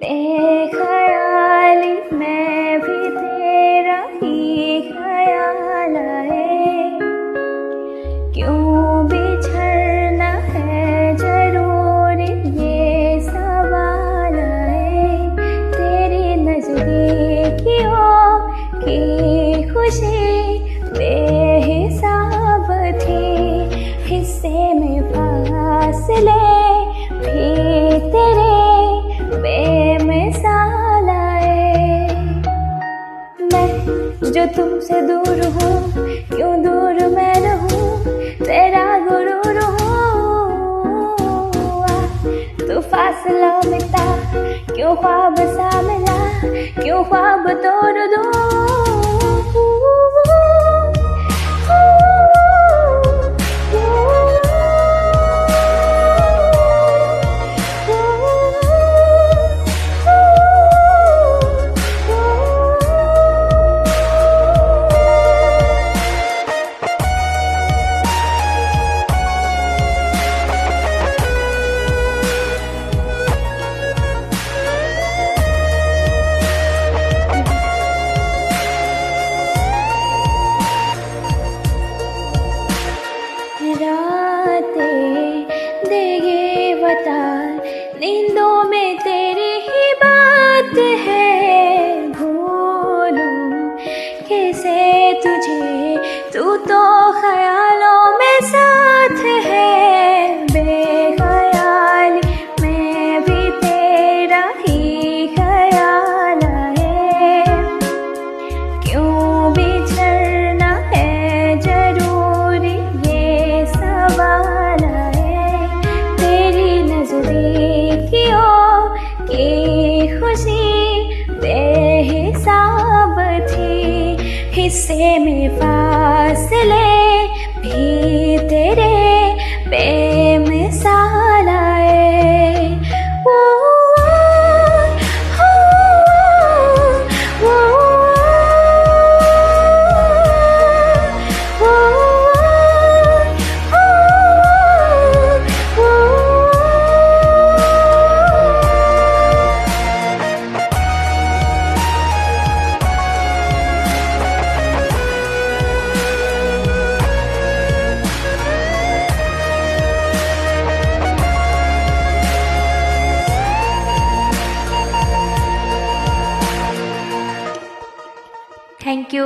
बेख्याली मैं भी तेरा ही ख्याल आए, क्यों बिछड़ना है जरूरी ये सवाल आए। तेरी नजदीकियों की खुशी बेहिसाब थी, हिस्से में फासले भी तेरे बेमिसाल आए। मैं जो तुमसे दूर हूँ, क्यों दूर मैं रहूँ, तेरा गुरूर हूँ। तू फासला मिटा, क्यों ख्वाब सा मिला, क्यों ख्वाब तोड़ दूँ। रातें देंगे बता, नींदों में तेरी ही बात है। भूलूं कैसे तुझे, तू तो ख्यालों में साथ है। बेख्याली मैं भी तेरा ही ख्याल आए, क्यों बिछड़ना है जरूरी ये सवाल आए। तेरी नजदीकियों की खुशी बेहिसाब थी, हिस्से में फासले भी तेरे बेमिसाल आए। वो थैंक यू।